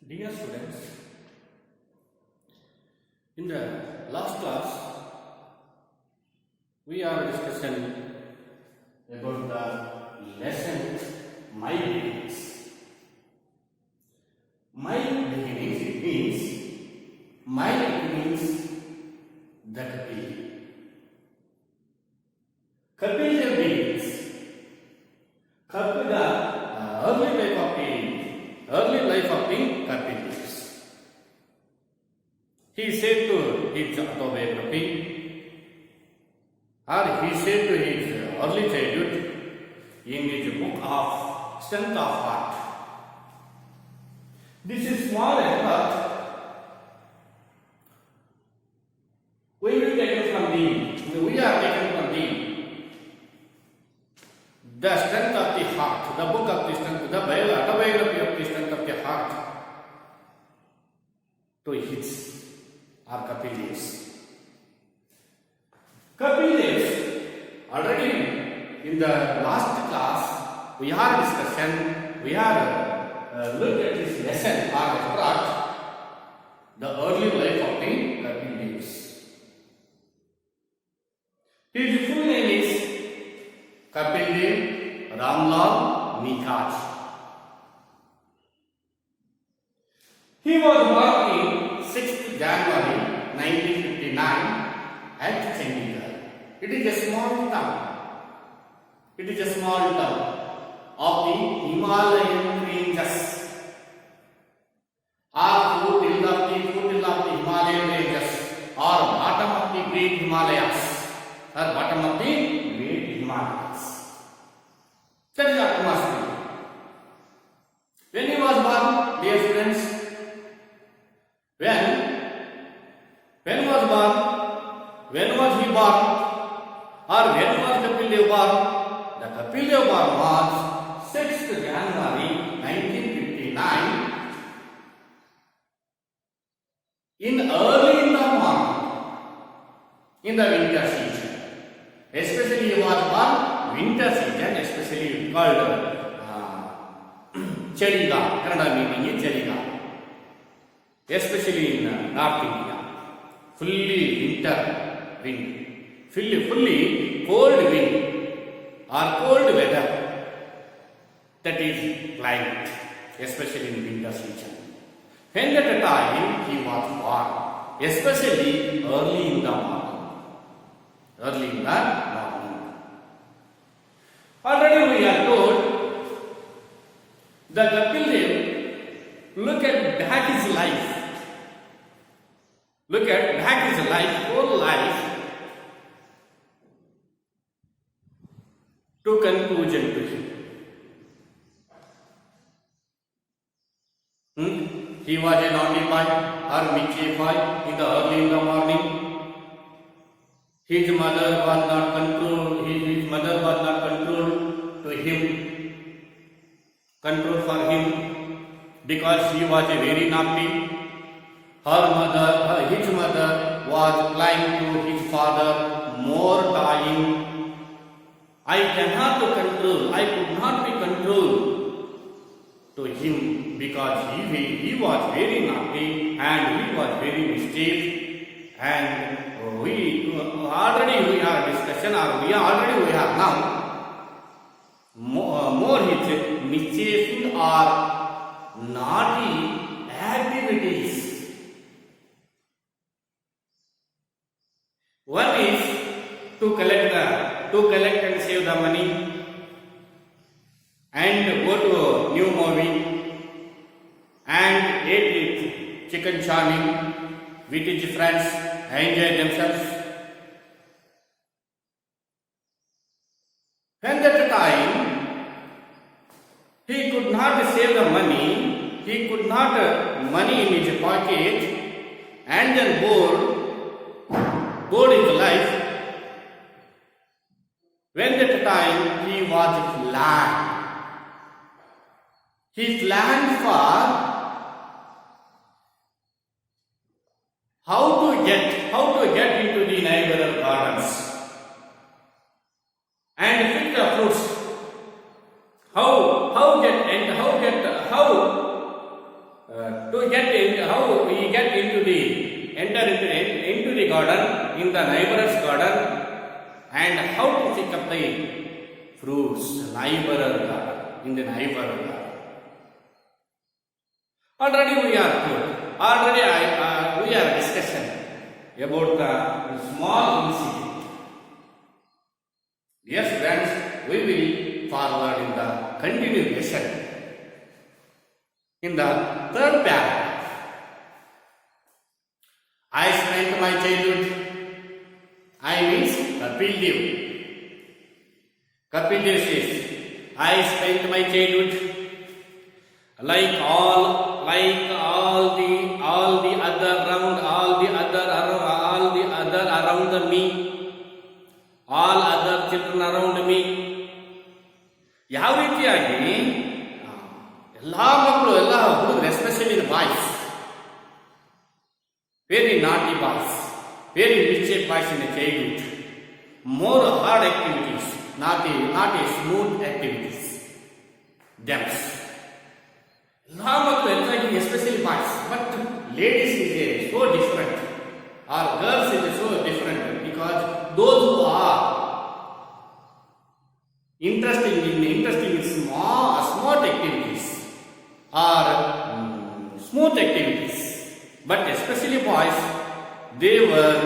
Dear students, in the last class we are discussing about the lesson My Beginnings. My Beginnings, it means my beginnings the Kapil. Kapil Dev beginnings. Kapil the early life of King Kapil lives. He said to his autobiography, or he said to his early childhood in his book of Strength of Heart. This is small effort we are taken from the strength of the heart, the book of the strength, the autobiography of the strength of the heart to his or Kapil Dev's. Kapil Dev's, already in the last class we are looked at this lesson or extract the early life of King Kapil Dev's. His full name is Kapil Dev Ramlal Nikaj. He was born in 6th January 1959 at Chandigarh. It is a small town of the Himalayan ranges, or foot of the Himalayan ranges, or bottom of the Great Himalayas, That is what must be. When he was born, dear students, when was he born, or when was Kapil Dev born? The Kapil Dev born was 6th January 1959 early in the morning, in the winter season. Especially he was born winter season, especially called Chaliga, Kannada meaning Chaliga. Especially in North India, fully winter wind, fully cold wind or cold weather. That is climate, especially in winter season. When that time he was born, especially early in the morning. Already we are told that Kapil Dev look at back his life. Whole life, to conclusion to him. He was a naughty boy or mischief boy early in the morning. His mother was not controlled to him, control for him, because he was a very naughty. His mother was applying to his father more time. I could not be controlled to him because he was very naughty and he was very mischief. And we are now more his mischief or naughty activities. One is to collect and save the money and go to a new movie and eat with chicken charming with his friends, enjoy themselves. When that time he could not save the money, he could not money in his pocket, and then bored his life. When that time he was planned. He planned for how to get into the neighboring gardens and pick the fruits. How to garden, in the neighbor's garden, and how to pick up the fruits, neighbor garden, in the neighbor garden. Already we are discussion about the small incident. Yes, friends, we will forward in the continuation. In the third paragraph, I spent my childhood. I means Kapil Dev. Kapil Dev says, I spent my childhood like all the other around me, all other children around me. ಯಾವ ರೀತಿಯಾಗಿ ಎಲ್ಲ ಮಕ್ಕಳು ಎಲ್ಲ ಹುಡುಗರು especially boys, very naughty boys, very mischief boys in childhood, more hard activities, not a smooth activities. Depths. Especially boys, but ladies is so different, or girls is so different, because those who are interested in smart activities or smooth activities, but especially boys, they were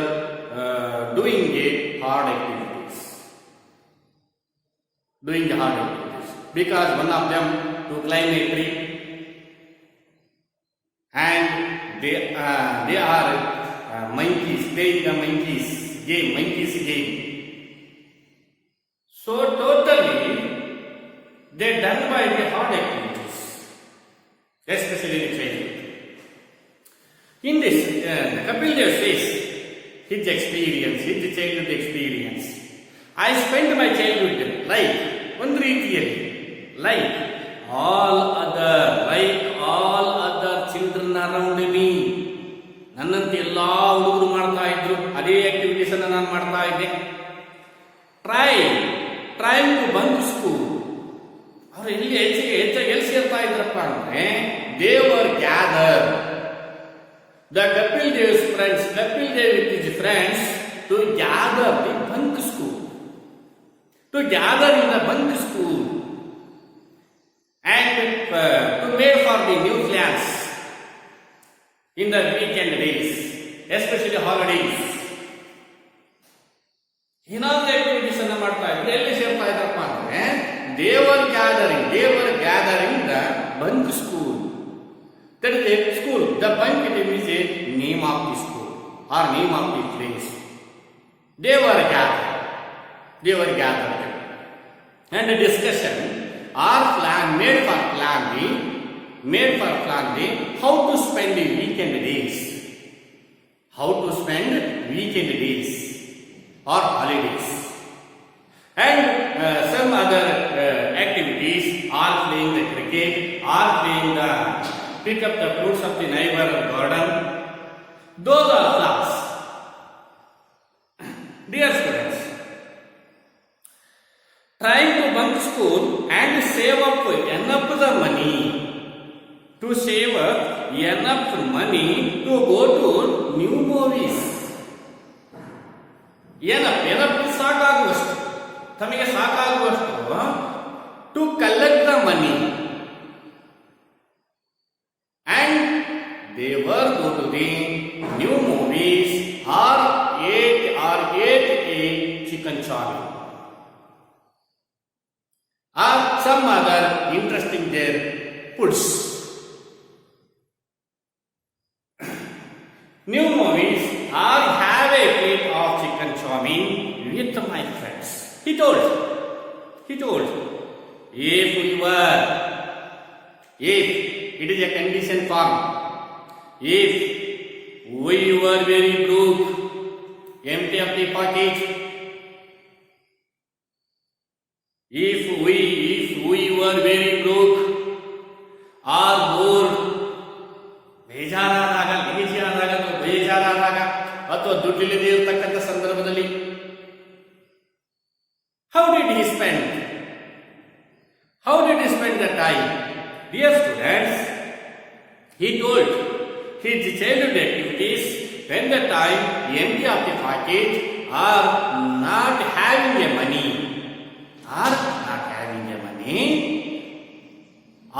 doing the hard activities, because one of them to climb a tree, and they are monkeys, playing the monkeys game. So totally they done by the hard activities, especially in childhood. In this, Kapil Dev says his childhood experience. I spent my childhood like one ರೀತಿಯಲ್ಲಿ like all other children around me. ನನ್ನಂತೆ ಎಲ್ಲಾ ಹುಡುಗರು ಮಾಡ್ತಾ ಇದ್ರು, ಅದೇ activities ಅನ್ನು ನಾನು ಮಾಡ್ತಾ ಇದ್ದೆ. ಟ್ರೈಮ್ ಟು ಬಂಕ್ ಸ್ಕೂಲ್. ಅವ್ರು ಎಲ್ಲಿ ಸೇರ್ತಾ ಇದ್ರಪ್ಪ ಅಂದ್ರೆ ದೇವರ್ gather the Kapil Dev's friends, Kapil Dev with his friends, to gather the bunk school, to gather in the bunk school, and to pay for the new class in the weekend days, especially holidays. ಇನ್ನೊಂದು activities ಅನ್ನ ಮಾಡ್ತಾ ಇದ್ರು. ಎಲ್ಲಿ ಸೇರ್ತಾ ಇದ್ರಪ್ಪ ಅಂದ್ರೆ ದೇವರ್ gathering the bunk school. That is a school. The bunk it means a name of the school or name of the place. They were gathered. And the discussion are made for planning how to spend the weekend days. How to spend weekend days or holidays. And some other activities are playing the cricket, or playing the pick up the fruits of the neighbor garden. Those are flowers. Dear students, trying to bunk school and save up enough money to go to new movies. ಸಾಕಾಗುವಷ್ಟು ತಮಗೆ ಸಾಕಾಗುವಷ್ಟು to collect the money. They were go to the new movies or ate a chicken chowmein or some other interesting their foods. New movies or have a plate of chicken chowmein with my friends. He told, if it is a condition form. If we were very broke, empty of the pocket, if we were very broke or bored, ಬೇಜಾರಾದಾಗ ಅಥವಾ ದುಡ್ಡಿಲ್ಲದೆ ಇರತಕ್ಕಂಥ ಸಂದರ್ಭದಲ್ಲಿ, how did he spend the time? Dear students, he told his childhood activities when the time empty of the pocket or not having a money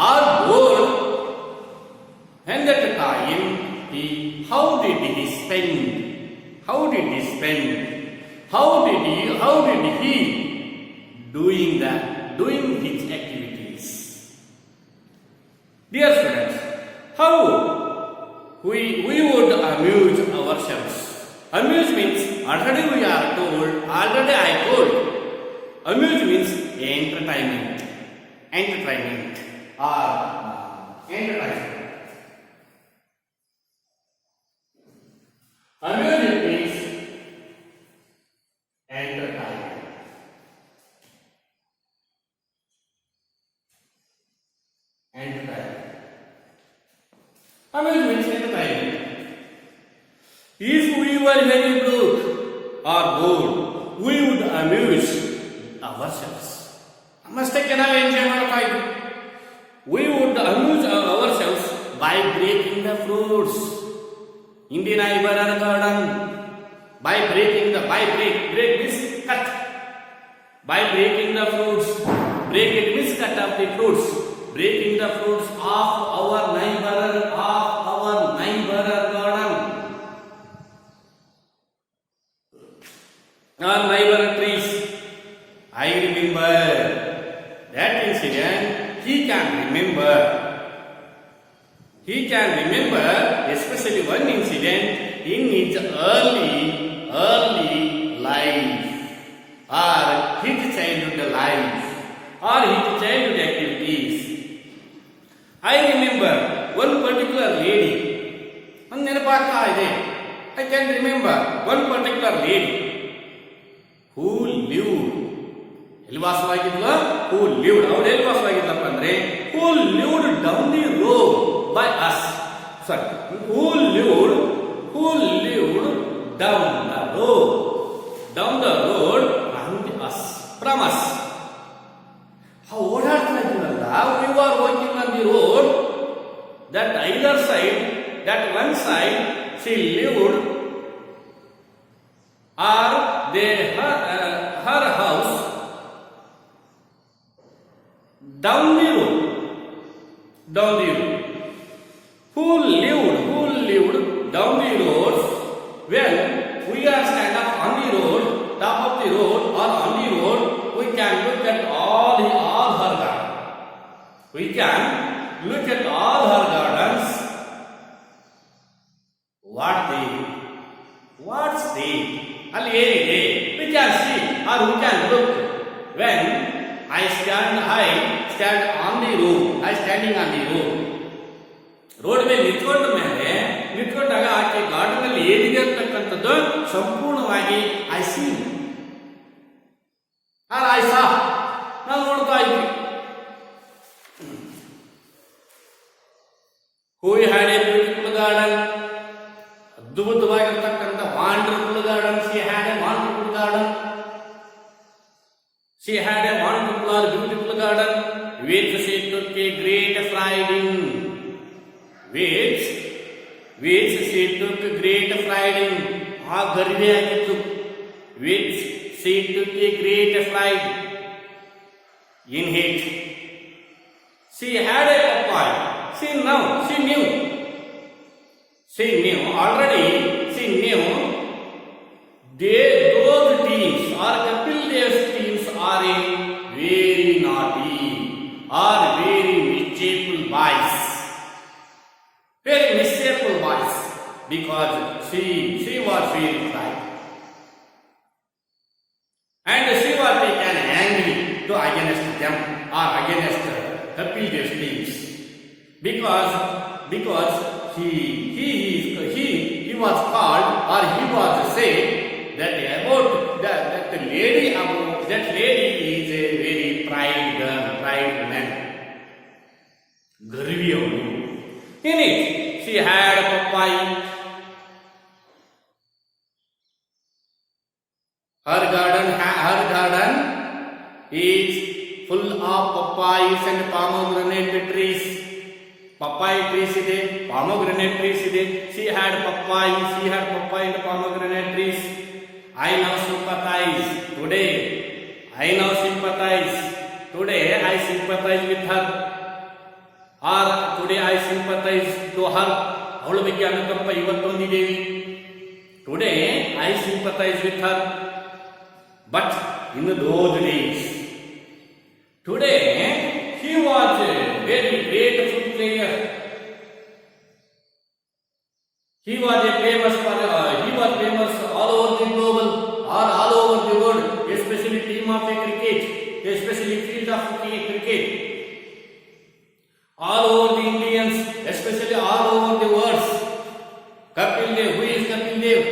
or bored, when that time how did he spend doing his activities. Dear students, how we would amuse ourselves. Amuse means already I told. Amuse means entertainment or entertainment. Amuse means entertainment. Amuse means entertainment. If we were very broke or bored, we would amuse ourselves. Mistake ನಾವು enjoy ಮಾಡ್ತಾ ಇದ್ವಿ. We would amuse ourselves by breaking the fruits in the neighbor garden. Break means cut. By breaking the fruits, break it means cut up the fruits. Breaking the fruits of our neighbor garden. Our neighbor trees. I remember that incident. He can remember especially one incident in his early life or his childhood life or his childhood activities. I remember one particular lady. I can remember one particular lady who lived. Who lived down the road by us. Sorry. Who lived down the road from us. How we were walking on the road, that either side, that one side she lived, or her house down the road. Who lived down the road when we are stand up on the road, top of the road or on the road, we can look at all her garden. We can look at all her gardens. What's they? We can see or we can look when I stand on the road. I standing on the road. Road ಮೇಲೆ ನಿಂತ್ಕೊಂಡಾಗ ಆಕೆ garden ಅಲ್ಲಿ ಏನಿದೆ ಅಂತಕ್ಕಂಥದ್ದು ಸಂಪೂರ್ಣವಾಗಿ I C ನಾವು ನೋಡ್ತಾ ಇದ್ವಿ. Who had a beautiful garden, ಅದ್ಭುತವಾಗಿರ್ತಕ್ಕಂಥ wonderful garden. She had a wonderful garden. She had a wonderful or beautiful garden which she took a great pride in. Which she took great pride in. ಆ ಗರ್ವೆ ಆಗಿತ್ತು. Which she took a great pride in it. She had a papaya. She knew already. She knew those teams or Kapil Dev's teams are a very naughty or very mischievous boys. Very mischievous boys, because she was very bright. And she was taken angry to against them or against Kapil Dev's teams. Because he was called or he was said that about that lady is a very pride man. Garvi. In it, she had a papaya. Her garden is full of papayas and pomegranate trees. Papaya trees ಇದೆ, pomegranate trees ಇದೆ. She had papaya and pomegranate trees. I now sympathize today. Today I sympathize with her. Or today I sympathize to her. ಅವಳ ಬಗ್ಗೆ ಅನುಕಂಪ ಇವತ್ತು ಹೊಂದಿದ್ದೇವೆ. Today I sympathize with her. But in those days, today he was a very great foot player. He was famous all over the global or all over the world, especially team of a cricket, especially field of cricket. All over the Indians, especially all over the world. Kapil Dev, who is Kapil Dev?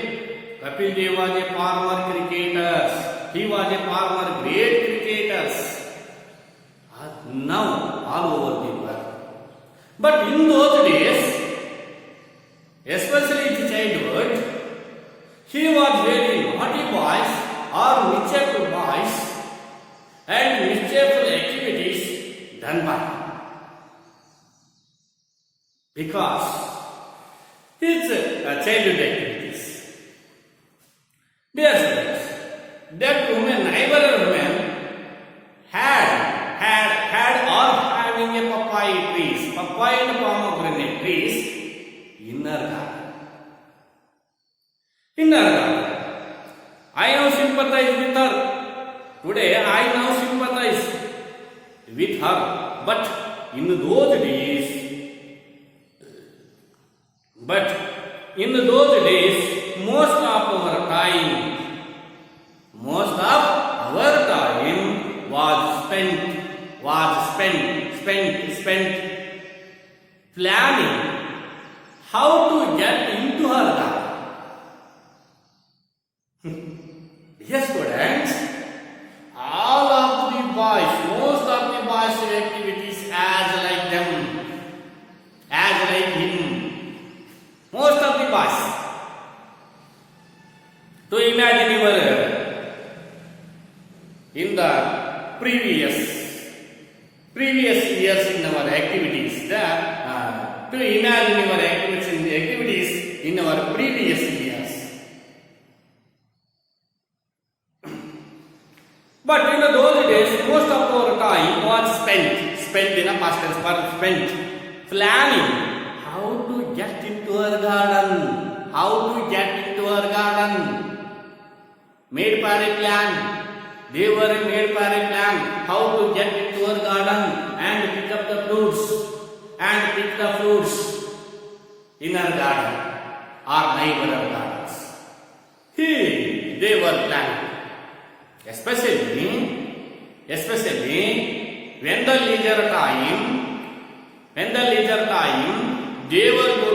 Kapil Dev was a former cricketer. He was a former great cricketer. Now all over the world. But in those days, especially in childhood, he was very naughty boys or mischievous boys and mischievous activities done by him. Because his childhood activities. Dear students, that woman, neighbor woman, had or having a papaya and pomegranate trees in her garden. I now sympathize with her. Today I now sympathize with her. But in those days, most of our time was spent planning how to get into her garden. Yes, students, most of the boys' activities as like him. Most of the boys. To imagine in the previous years in our activities, to imagine our activities in our previous years. But in those days, most of our time was spent in a past tense verb, spent planning how to get into our garden. Made for a plan. They were made for a plan how to get into our garden and pick the fruits in our garden or neighbor gardens. They were planning. Especially when the leisure time, they will go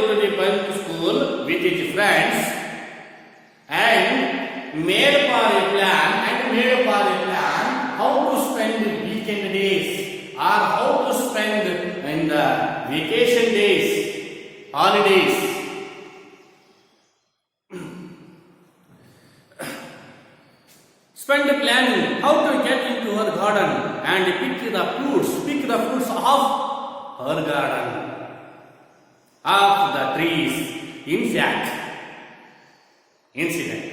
to the bunk school with his friends and made for a plan how to spend weekend days or how to spend in the vacation days, holidays. Spend planning how to get into her garden and pick the fruits of her garden, of the trees. In fact, incident.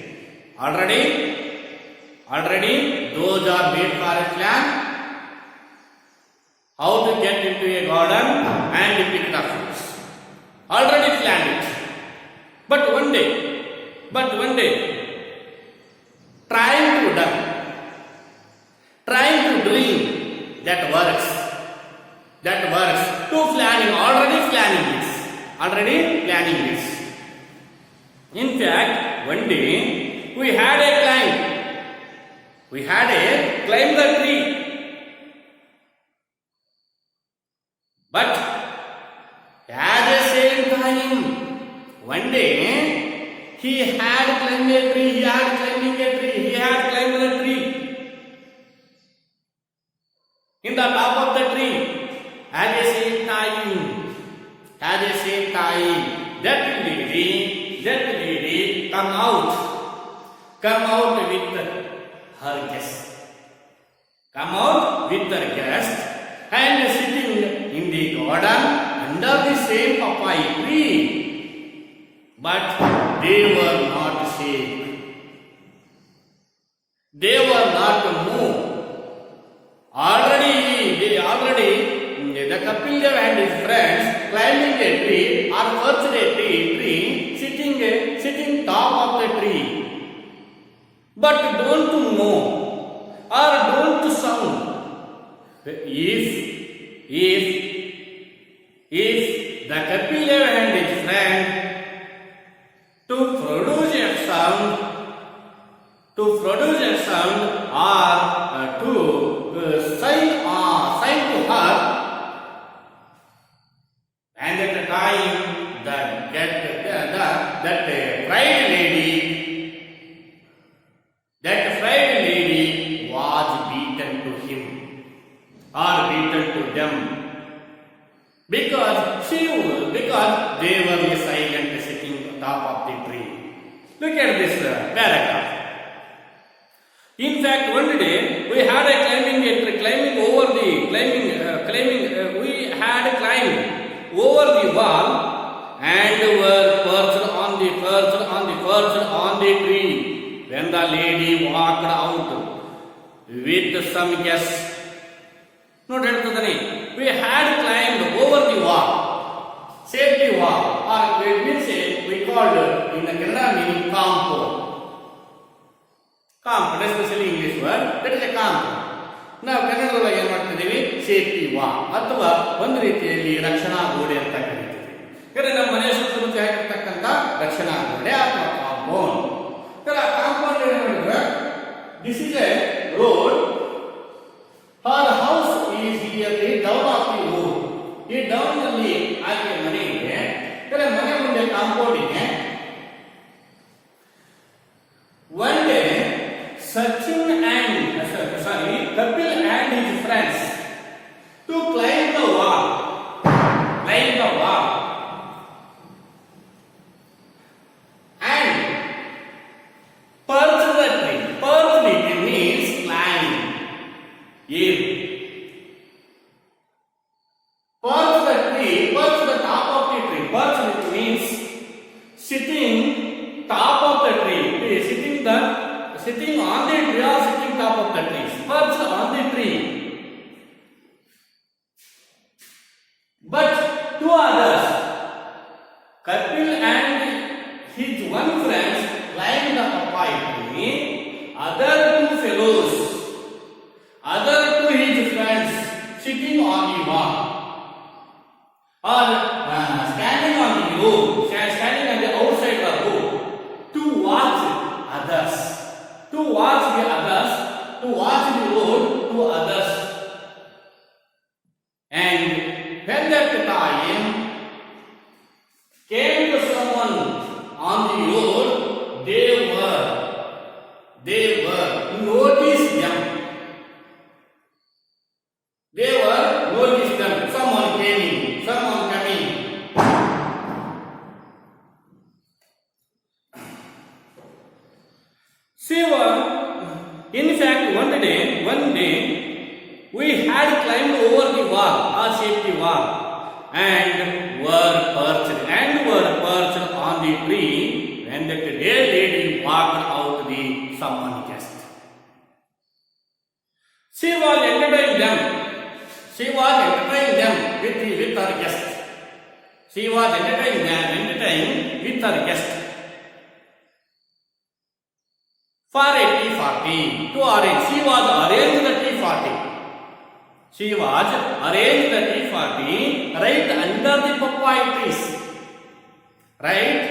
Already those are made for a plan how to get into a garden and pick the fruits. Already planned it. But one day, trying to doing that works. To planning, already planning this. In fact, one day we had a climb the tree. But at the same time, one day he had climbed a tree. In the top of the tree, at the same time, that lady come out with her guest. and sitting in the garden under the same papaya tree. But they were not sick. They were not moved. Already the Kapil Dev and his friends climbing a tree or perched a tree, sitting top of the tree. But don't move or don't sound. If the Kapil Dev and his friend to produce a sound or to sign to her, and at the time that fried lady was beaten to him or beaten to them because they were silent sitting on top of the tree. Look at this paragraph. In fact, one day we had a climbing over the wall and were perched on the tree when the lady walked out with some guests. Note ಹೇಳ್ತಿದ್ದಾನೆ, we had climbed over the wall, safety wall, or it means we called in the Kannada meaning compound, especially English word, that is a compound. ನಾವು ಕನ್ನಡದೊಳಗೆ ಏನು ಮಾಡ್ತಿದ್ದೀವಿ, safety wall ಅಥವಾ ಒಂದು ರೀತಿಯಲ್ಲಿ ರಕ್ಷಣಾ ಗೋಡೆ ಅಂತ ಕರೀತೀವಿ. ಯಾಕಂದ್ರೆ ನಮ್ಮ ಮನೆಯ ಸುತ್ತಮುತ್ತ ಹಾಕಿರ್ತಕ್ಕಂಥ ರಕ್ಷಣಾ ಗೋಡೆ ಅಥವಾ ಕಾಂಪೌಂಡ್. ಕಾಂಪೌಂಡ್ ಏನು ಮಾಡಿದ್ರೆ, this is A road, her house is here the down of the road. ಈ ಡೌನ್ ನಲ್ಲಿ ಆಕೆ ಮನೆ ಇದೆ, ಮನೆ ಮುಂದೆ ಕಾಂಪೌಂಡ್ ಇದೆ. One day Kapil and his friends to climb the wall and perch the tree. Perch it means climb. Perch the tree, perch the top of the tree. Perch it means sitting top of the tree. Sitting on the tree or sitting top of the tree. Perched on the tree. But two others, Kapil and his one friend, climbed the papaya tree. Other two fellows, other two his friends, sitting on the wall or standing on the road, standing on the outside the road to watch others. To watch the road to others. And when that time came to someone on the road, they were noticed them. Someone coming. In fact, one day, we had climbed over the wall, our safety wall, and were perched on the tree when the dear lady walked out the someone guest. She was entertaining them with her guest. She was entertaining with her guest. For a tea party, to arrange. She was arranged the tea party right under the papaya trees. Right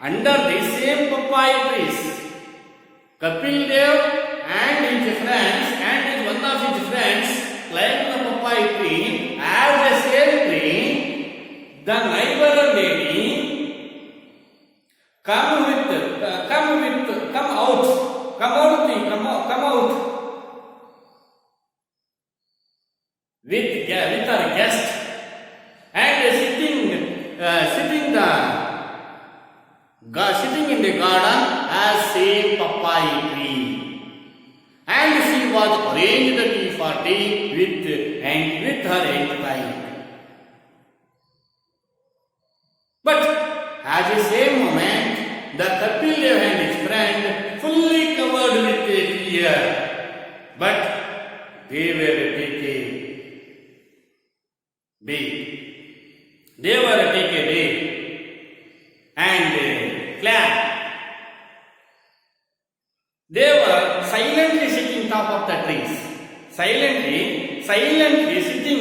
under the same papaya trees. Kapil Dev and his friends one of his friends climbed the papaya tree. As the same tree, the neighbor lady come out with her guest and sitting in the garden as same papaya tree, and she was arranged the tea party with her entertainment. But at the same moment, the Kapil Dev and his friend fully covered with fear. But they were taken big. They were taken big and clap. They were silently sitting top of the trees. Silently sitting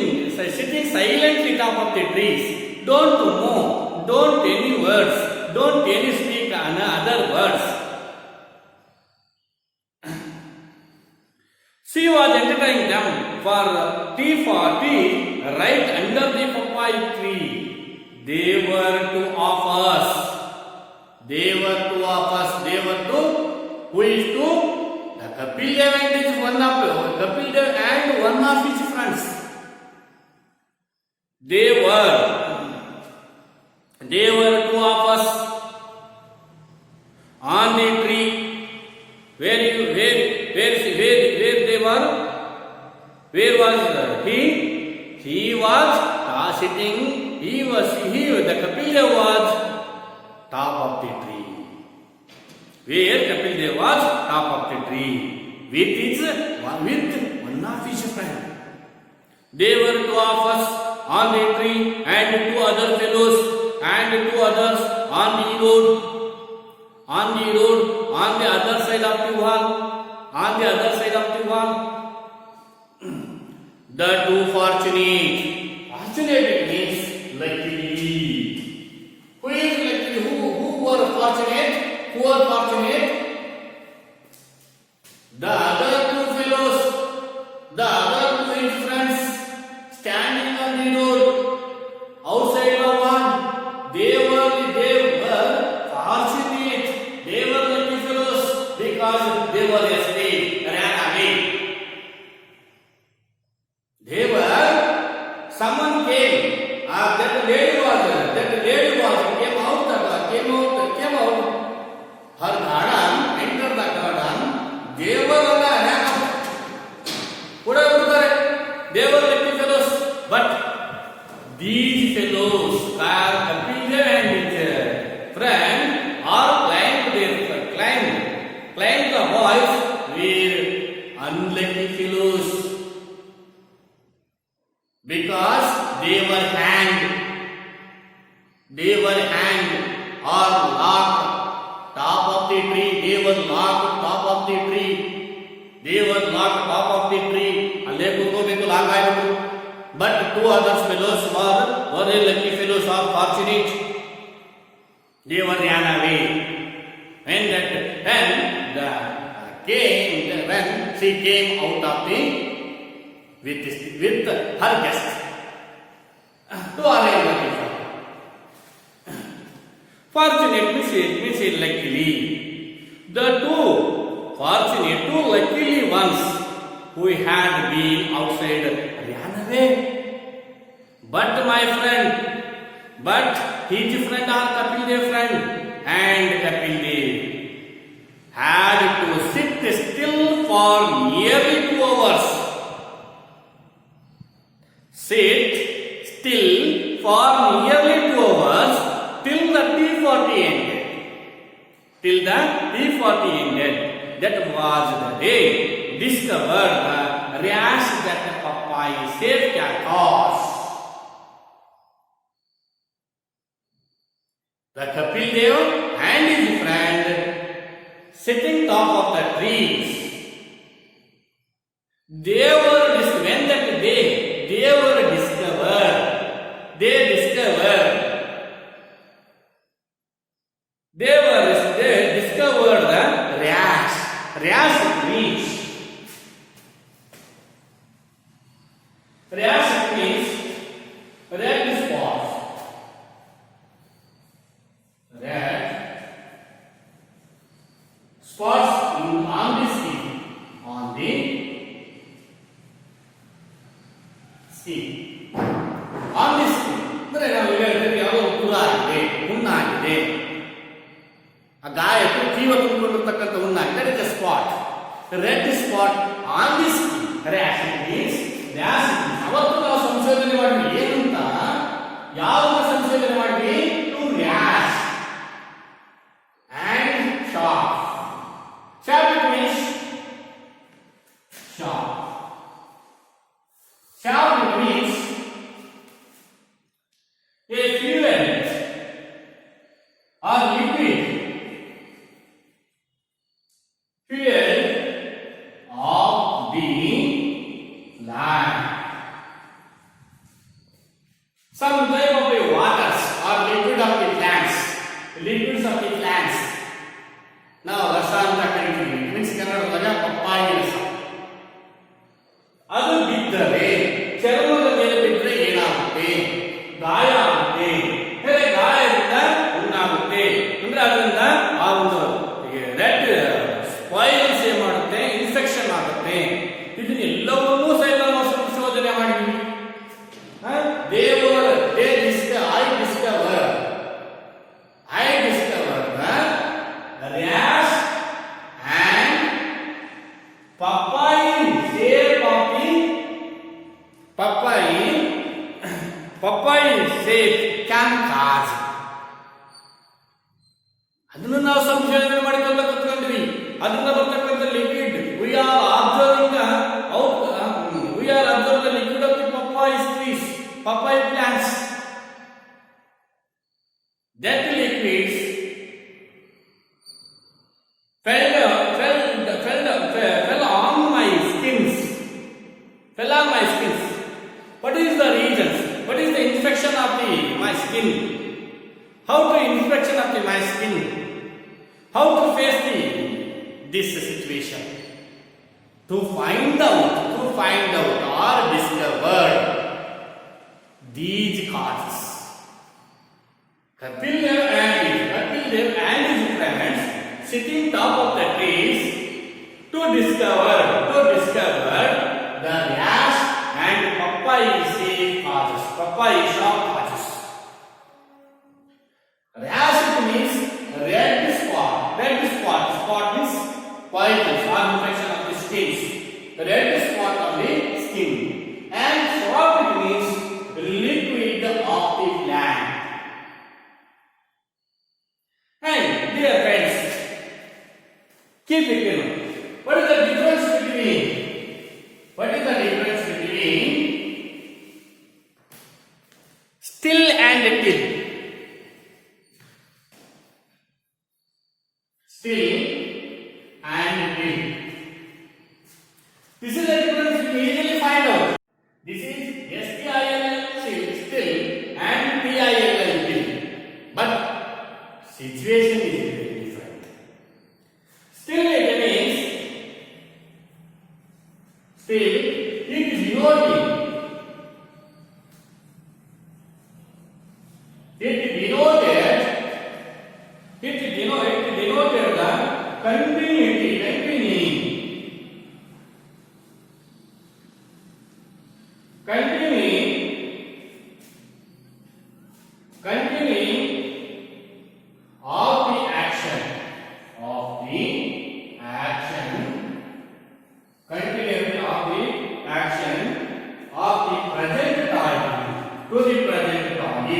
silently top of the trees. Don't move, don't any words, don't any speak other words. She was entertaining them for tea right under the papaya tree. They were two of us. Who is two? The Kapil Dev and one of his friends. They were two of us on the tree. Where they were? Where was he? He was sitting. The Kapil Dev was top of the tree. Where Kapil Dev was top of the tree with one of his friends. They were two of us on the tree and two other fellows and two others on the road on the other side of the wall. The two fortunate means luckily. Who is lucky? Who were fortunate? The other two fellows, the other two friends standing on the road outside the one. They were fortunate. They were lucky fellows because they were ran away. Someone came. That lady came out. Her garden, entered the garden. They were on the ran out. They were lucky fellows. But these fellows, Kapil Dev and his friend, are climbed the walls were unlucky fellows because they were hanged or locked top of the tree. They were locked top of the tree. Alle kukobeku lagayitu. But two other fellows were lucky fellows or fortunate. They were ran away. When she came out of the with her guest to arrange the dinner. Fortunate means luckily. The two luckily ones who had been outside ran away. But his friend or Kapil Dev friend and Kapil Dev had to sit still for nearly 2 hours. Sit still for nearly 2 hours till the tea party ended. That was the day discovered the rash that the papaya saved can cause. The Kapil Dev and his friend sitting top of the trees. They were discovered the rash means red spots. Spots on the skin. ಅಂದರೆ ನಾವು ಈಗ ಹೇಳಿದ್ರೆ ಯಾವುದೋ ಹುಳ ಆಗಿದೆ, ಹುಣ್ಣಾಗಿದೆ, ಆ ಗಾಯಕ್ಕೆ ಜೀವ ತುಂಬಿಕೊಂಡಿರ್ತಕ್ಕಂಥ ಹುಣ್ಣಾಗಿದೆ. That is a spot. Red spot on this rash means rash. ಅವತ್ತು ನಾವು ಸಂಶೋಧನೆ ಮಾಡಿದ್ವಿ ಏನಂತ ಯಾವಾಗ ಸಂಶೋಧನೆ ಮಾಡಿದ್ವಿ to rash and sharp. Sharp means sharp. Sharp means a fluid or liquid fuel of the land. Some type of the waters or liquid of the plants, liquids of the plants. Now ರಸ ಅಂತ ಕರಿತೀವಿ, means ಕನ್ನಡದಾಗ ಪಪ್ಪಾಯಿ ರಸ. ಅದು ಬಿದ್ದರೆ ಚರ್ಮದ ಮೇಲೆ ಬಿದ್ದರೆ ಏನಾಗುತ್ತೆ? ಗಾಯ ಆಗುತ್ತೆ. ಹೇಗೆ ಗಾಯದಿಂದ ಉಂಟಾಗುತ್ತೆ ಅಂದ್ರೆ ಅದರಿಂದ ಆ ಒಂದು ರೆಡ್ ಸ್ಪಾಯಿಲ್ಸ್ ಏನ್ ಮಾಡುತ್ತೆ, ಇನ್ಫೆಕ್ಷನ್ ಆಗುತ್ತೆ. ಇದನ್ನೆಲ್ಲವನ್ನೂ ಸಹಿತ ನಾವು ಸಂಶೋಧನೆ ಮಾಡಿದ್ವಿ. I discovered the rash and papaya shape of the papaya shape can cause. ಅದನ್ನು ನಾವು ಸಂಶೋಧನೆ ಮಾಡಿಕೊಂಡು ಕೂತ್ಕೊಂಡ್ವಿ. ಅದನ್ನ ಬರ್ತಕ್ಕಂಥ liquid we are observing the liquid of the papaya trees, papaya plants. That liquids fell on my skins. What is the reasons? What is the infection of my skin? How to infection of my skin? How to face this situation? To find out or discover these causes. Kapil Dev and his friends sitting top of the trees to discover the rash and papaya sharp causes. Rash means red spot. Spot means poisons or infection of the skin. The red spot on the skin. And sharp means liquid of the plant. And dear friends, keep it in mind. What is the difference between still and till? Still and till. This is the difference you easily find out. This is STILL still and TILL till. But situation is very different. Still it means it is denoted the continuity, continuing of the action, continuity of the action of the present time to the present time.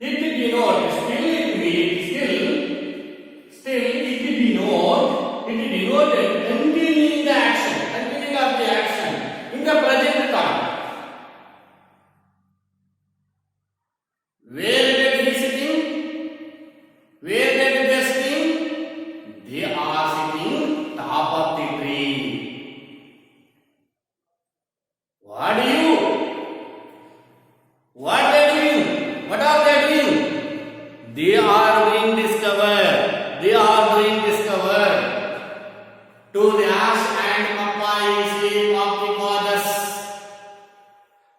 It denotes continuing the action, continuing of the action in the present time. Where they are sitting? They are sitting top of the tree. What are they doing? What are they doing? They are being discovered. To rash and papaya shape of the causes.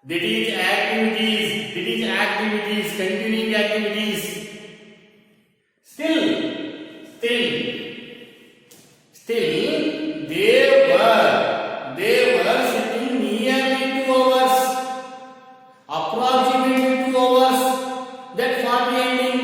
That is activities, continuing activities. Still, they were sitting nearly 2 hours, approximately 2 hours. That 40 ending.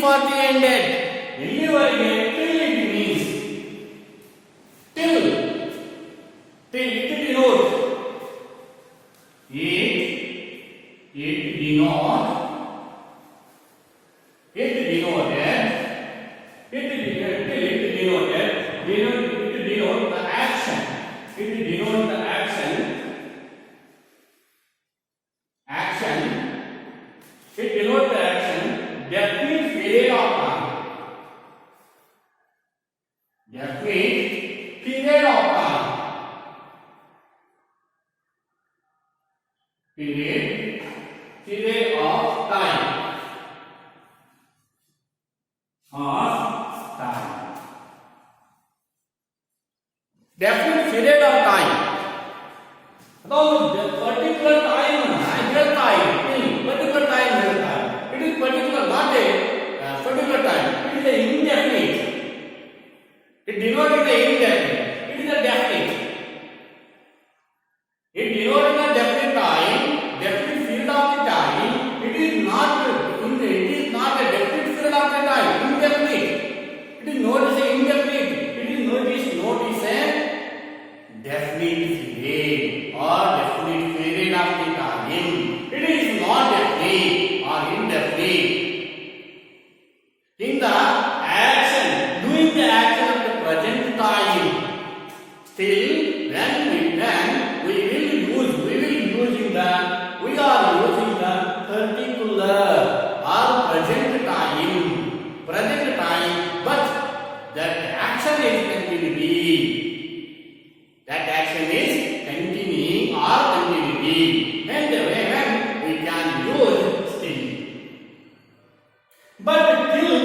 for the ended. ಎಲ್ಲಿವರೆಗೆ? Till it means. Till. Till it denote. It denote. It denoted. It denote the action. It denote the action. Action. It denote the action. Definite period of time. Definite period of time. Period of time. Definite period of time. About the particular time, ಹೇಳ್ತಾ ಇದ್ದೀನಿ. Particular time ಹೇಳ್ತಾ. It is particular, not a particular time. It is a indefinite. It denotes the indefinite. It is a definite. It denotes the definite time, definite period of the time. It is not a definite period of the time. Indefinite. It is notice a indefinite. It is notice a definite period or definite period of the time. It is not definite or indefinite. In the action, doing the action of the present time, still when we are using the particular or present time, but that action is continuity. That action is continuing or continuity, and when we can use still. But till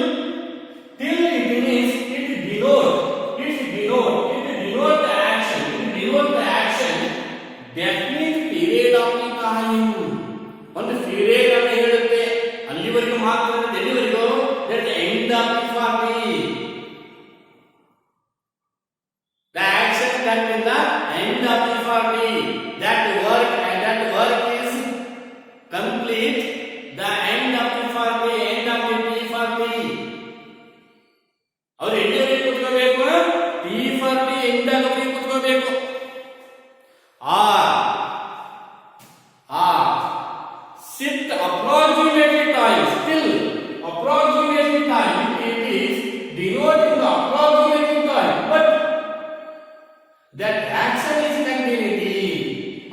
it means it denote the action. It denote the action. Definite period of the time. ಒಂದು period ಅನ್ನು ಹೇಳುತ್ತೆ. ಅಲ್ಲಿವರೆಗೂ ಮಾತ್ರ ಎಲ್ಲಿವರೆಗೂ? That the end of the party. The action that is the end of the party. That work is complete. The end of the party, end of the T party. ಅವರು ಎಲ್ಲಿವರೆಗೆ ಕೂತ್ಕೋಬೇಕು? T party end ಆಗೋವರೆಗೆ ಕೂತ್ಕೋಬೇಕು. Sit approximately time. Still approximately time. It is denoting the approximately time. But that action is continuity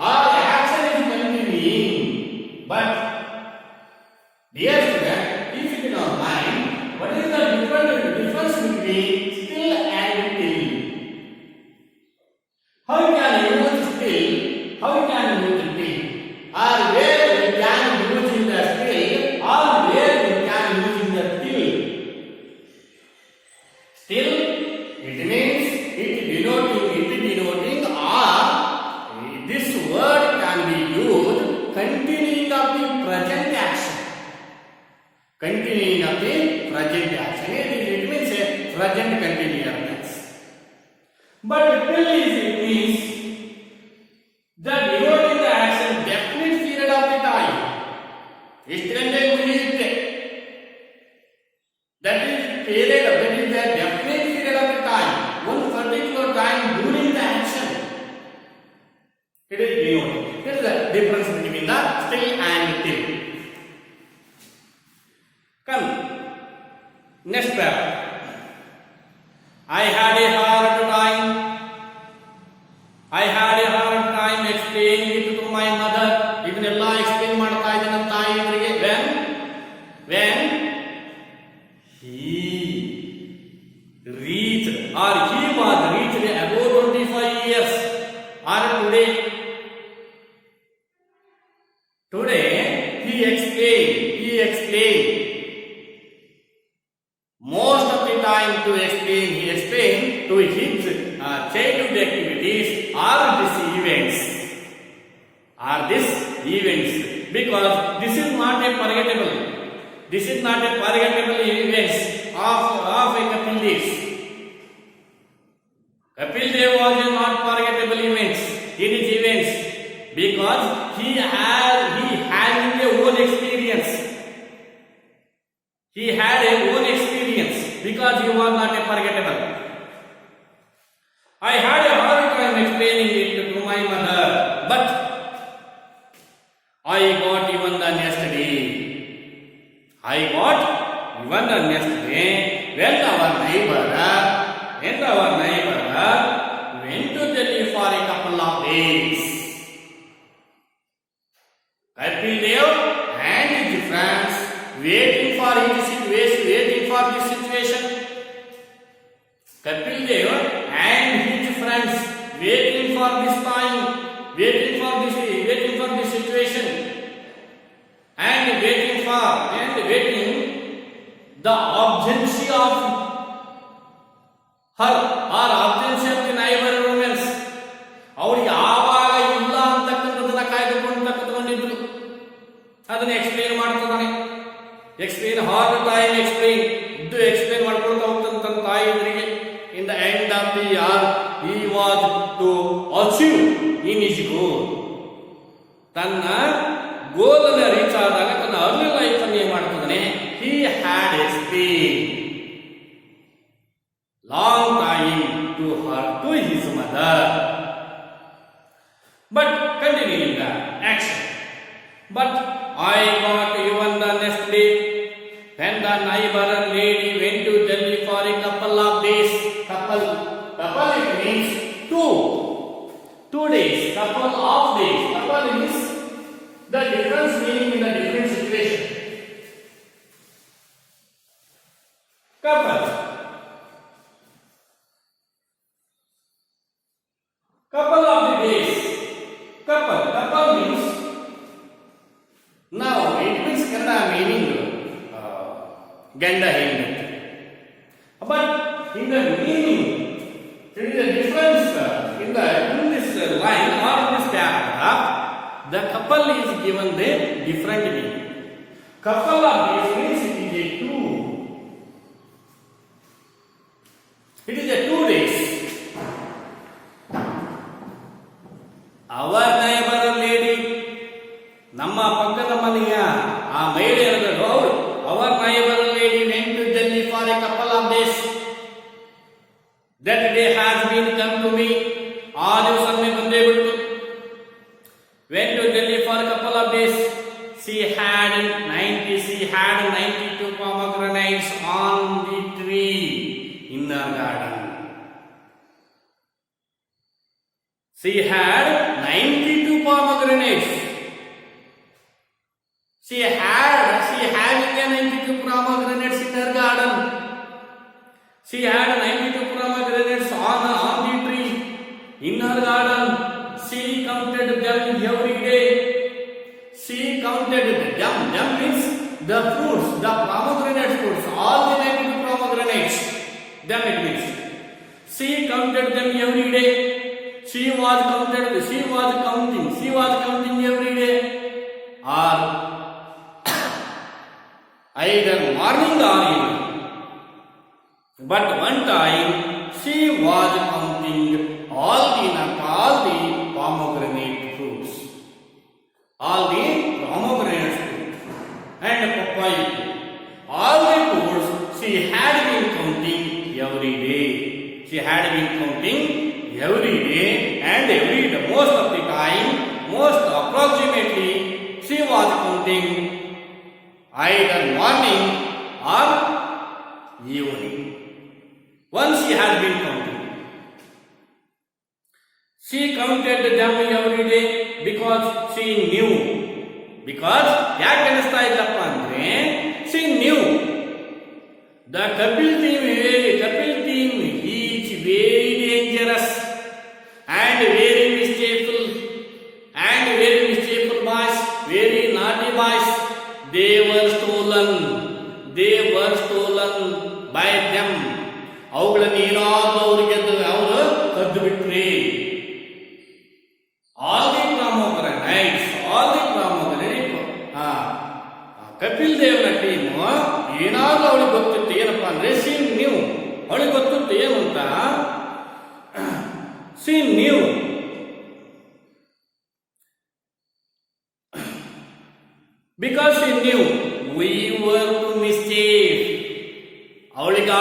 or action is continuing. But dear student, if you do not mind, what is the difference between still and till? How can you use still? How can you use till? Or where we can use in the still, or where we can use in the till? Still, it means it denoting, or this word can be used continuing of the present action. Continuing of the present action. It means a present continuous. But till is it means the denoting the action definite period of the time. ಎಷ್ಟು ಗಂಟೆಗೆ ಮುಗಿಯುತ್ತೆ? That is period. That is the definite period of the time. One particular time during the action. It is denoted. That is the difference between the still and till. Come. Next paragraph. I had a hard time explaining it to my mother. ಇದನ್ನೆಲ್ಲ explain ಮಾಡ್ತಾ ಇದ್ದೆ ನನ್ನ ತಾಯಿಯವರಿಗೆ. When he was reached above 25 years, or today he explained most of the time he explained to his childhood activities or these events, because this is not a forgettable events of a Kapil Dev. Kapil Dev was not forgettable events in his events, because he had a own experience. He had a own I got even the next day when our neighbor went to Delhi for a couple of days. Kapil Dev and his friends waiting for this situation. Kapil Dev and his friends waiting for this time, waiting for this situation, and waiting the absence of her or absence of the neighbor women's. ಅವರು ಯಾವಾಗ ಇಲ್ಲ ಅಂತಕ್ಕಂಥದ್ದನ್ನ ಕಾಯ್ದುಕೊಂಡಿದ್ರು. ಅದನ್ನ explain ಮಾಡ್ತಿದ್ದಾನೆ. Explain ಹಾಲ್ time explain ಮಾಡ್ಕೊಳ್ತಾ ಹೋಗ್ತಂತ ತಾಯಿಯವರಿಗೆ. In the end of the year he was to achieve in his goal. ತನ್ನ ಗೋಲ್ ಅನ್ನು ರೀಚ್ ಆದಾಗ ತನ್ನ ಅರ್ಲಿ ಲೈಫ್ ಅನ್ನು ಏನ್ ಮಾಡ್ತಿದ್ದಾನೆ? he had a stay long time to his mother. But continuing the action. But I got even the next day when the neighbor lady went to Delhi for a couple of days. Couple it means 2 days. Couple of days. Couple is the difference meaning in the different situation. Couple of the days. Couple means now it means Kannada meaning ganda ಹೆಂಡತಿ. But in the meaning there is a difference in this line or in this paragraph. The couple is given the different meaning. Couple of days means it is a 2. It is a 2 days. Our neighbor lady, ನಮ್ಮ ಪಕ್ಕದ ಮನೆಯ ಆ ಮಹಿಳೆಯರು ಅವರು our neighbor lady went to Delhi for a couple of days. That day has been come to me. ಆ ದಿವಸ ಬಂದೇ ಬಿಟ್ಟು. Went to Delhi for a couple of days. She had 92 pomegranates on the tree in her garden. She had 92 pomegranates. She having 92 pomegranates in her garden. She had 92 pomegranates on the tree in her garden. She counted them every day. She counted them. Them means the fruits, the pomegranate fruits, all the 92 pomegranates. Them it means. She counted them every day. She was counting every day. Or either morning or evening. But one time she was counting all the pomegranate fruits. All the pomegranate fruits and papaya. All the fruits she had been counting every day. She had been counting every day and every day. Most of the time, most approximately, she was counting either morning or evening. Once she had been counting. She counted them every day because she knew. Because ಯಾಕೆ ಅನಿಸ್ತಾ ಇಲ್ಲಪ್ಪ ಅಂದ್ರೆ she knew the Kapil team is very dangerous and very mischievous boys, very naughty boys. They were stolen by them. ಅವುಗಳನ್ನು ಏನಾದರೂ ಅವರಿಗೆ ಅವರು ಕದ್ದು ಬಿಟ್ರಿ. ಆಲ್ ದಿ pomegranate ಕಪಿಲ್ ದೇವ್ರ ಟೀಮು ಏನಾದರೂ ಅವಳಿಗೆ ಗೊತ್ತಿತ್ತು ಏನಪ್ಪ ಅಂದ್ರೆ ಅವಳಿಗೆ ಗೊತ್ತಿತ್ತು ಏನು ಅಂತ. she knew because she knew we were to mischief. ಅವಳಿಗೆ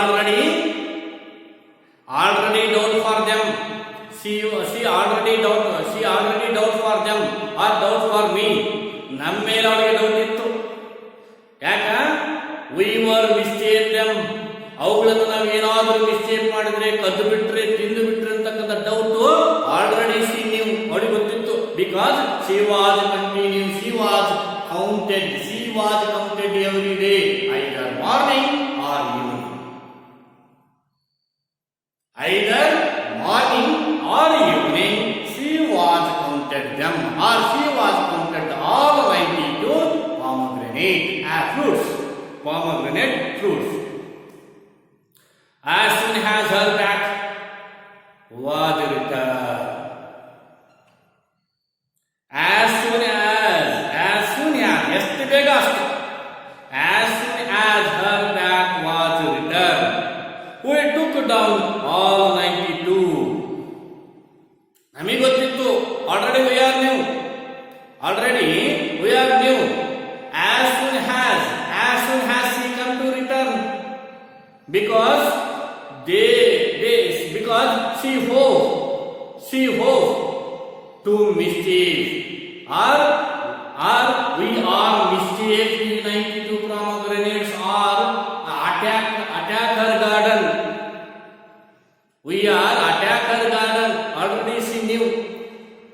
already doubt for them. She already doubt for them or doubt for me. ನಮ್ಮ ಮೇಲೆ ಅವಳಿಗೆ ಡೌಟ್ ಇತ್ತು. ಯಾಕ we were mistake them. ಅವುಗಳನ್ನು ನಾವು ಏನಾದರೂ ಮಿಸ್ಟೇಕ್ ಮಾಡಿದ್ರೆ, ಕದ್ದು ಬಿಟ್ರೆ, ತಿಂದು ಬಿಟ್ರೆ ಅಂತಕ್ಕಂಥ ಡೌಟ್ ಆಲ್ರೆಡಿ ನೀವು ಅವಳಿಗೆ ಗೊತ್ತಿತ್ತು. Because she was continuing, she was counted every day, either morning or evening. Either morning or evening, she was counted them, or she was counted all 92 pomegranate fruits. As soon as her back was returned, as soon as her back was returned, we took down all 92. ನಮಗೆ ಗೊತ್ತಿತ್ತು, already we are new. As soon as she come to return, because she hoped to mischief, or we are mischief. 92 pomegranates are attack her garden. We are attack her garden. Already she knew,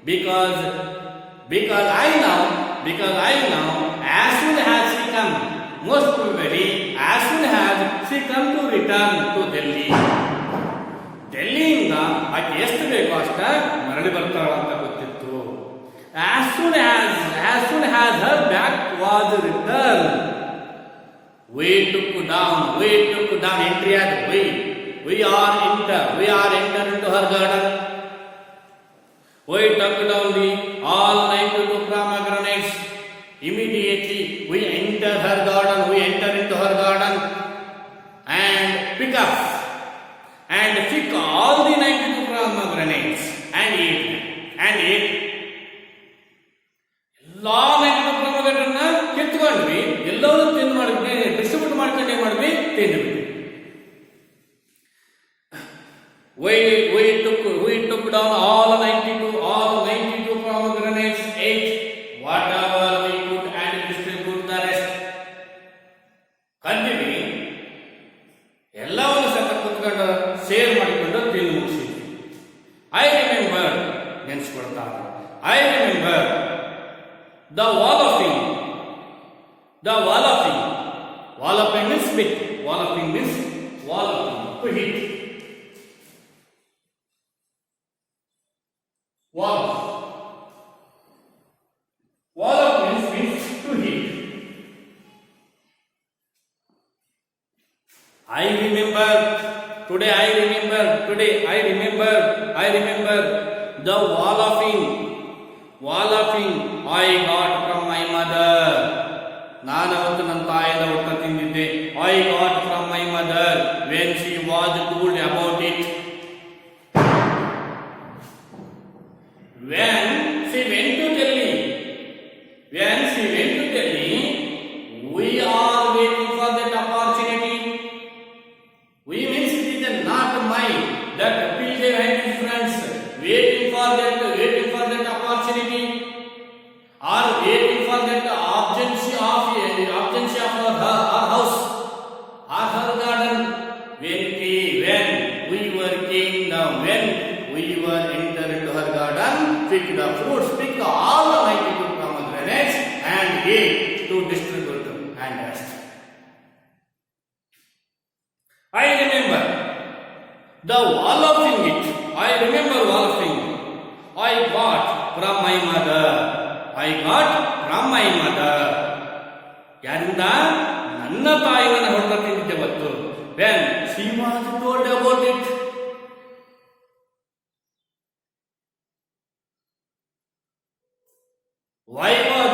because I know. As soon as she come, most probably as soon as she come to return to Delhi. ಡೆಲ್ಲಿಯಿಂದ ಆಕೆ ಎಷ್ಟು ಬೇಕೋ ಅಷ್ಟ ಮರಳಿ ಬರ್ತಾಳ ಅಂತ ಗೊತ್ತಿತ್ತು. As soon as her back was returned, we took down entry as we are enter into her garden. We took down all 92 pomegranates. Immediately we enter into her garden and pick all the 92 pomegranates and eat. ಎಲ್ಲಾ 92 pomegranates ಕಿತ್ಕೊಂಡ್ವಿ, ಎಲ್ಲವನ್ನೂ ತಿಂದು ಮಾಡಿದ್ವಿ, distribute ಮಾಡ್ಕೊಂಡು ಏನ್ ಮಾಡಿದ್ವಿ, ತಿಂದ್ವಿ. We took down all 92 pomegranates, ate whatever we could and distribute the rest. ಕಂದಿವಿ, ಎಲ್ಲವನ್ನು ಸಹ ಕುತ್ಕೊಂಡು ಶೇರ್ ಮಾಡಿಕೊಂಡು ತಿಂದು ಮುಗಿಸಿದ್ವಿ. I remember the walloping. Walloping means spit. Walloping to hit. Wallop means to hit. I remember the walloping I got from my mother. ನಾನು ಅವತ್ತು ನನ್ನ ತಾಯಿಯಿಂದ ಊಟ ತಿಂದಿದ್ದೆ. I got from my mother when she was told about it. When she went to Delhi, we are waiting for that opportunity. We means it is not mine. That PJ and his friends waiting for that opportunity, or waiting for that urgency of her house or her garden. When we were entered into her garden, picked the fruits, picked all the 92 pomegranates and ate to distribute and rest. I remember walloping. I got from my mother. ಯಾರಿಂದ? ನನ್ನ ತಾಯಿಯನ್ನು ಹೊಡೆದ ತಿಂದಿದ್ದೆ ಗೊತ್ತು. When she was told about it. Why was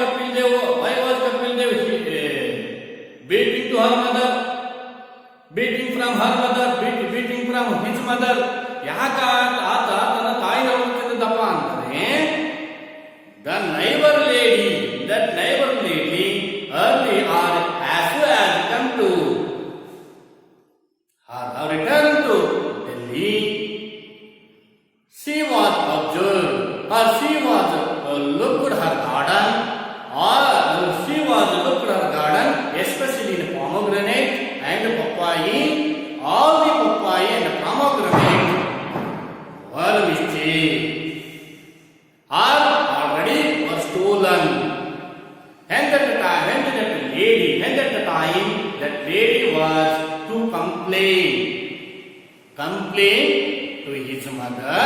Kapil Dev beating to her mother, beating from his mother? ಯಾಕ ಆತ ತನ್ನ ತಾಯಿನ ಹೊಡೆದಿದ್ದಪ್ಪ ಅಂದರೆ, that neighbor lady early or as soon as come to her return to Delhi, she was observed, or she was looked her garden, especially in mistake or already was stolen. And at the time, when that lady was to complain to his mother,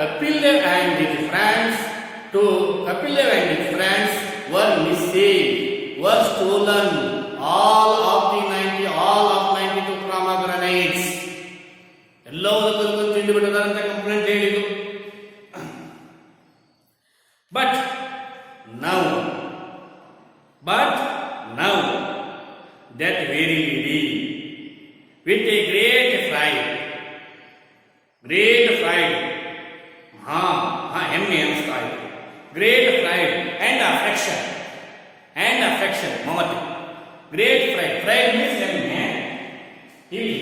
Kapildev and his friends were missing, were stolen all of 92 pomegranates. ಎಲ್ಲವನ್ನೂ ತಿಂದು ಬಿಟ್ಟಿದ್ದಾರೆ ಅಂತ complaint ಹೇಳಿದ್ರು. But now that very lady with a great pride, ಹೆಮ್ಮೆ ಅನಿಸ್ತಾ ಇದೆ, great pride and affection, ಮಮತೆ. Great pride means ಹೆಮ್ಮೆ. ಇಲ್ಲಿ